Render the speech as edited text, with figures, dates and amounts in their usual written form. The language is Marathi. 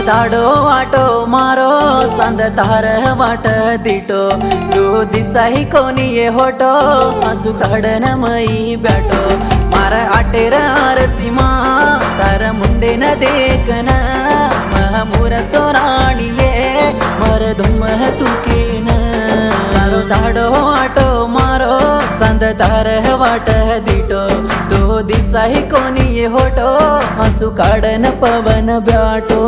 धाडो वाटो मारो सांद तार वाट दिटो तू दिसाही कोणी ये होटो हसू काढन मई ब्याटो मार आटेर आरसीमा तार मुंडे न देखन महमूर सोराणी ये मर धुम तुकेन सारो धाडो वाटो मारो सांद तार वाट दिटो तो दिसाही कोणी ये होटो हसू काढन पवन ब्याटो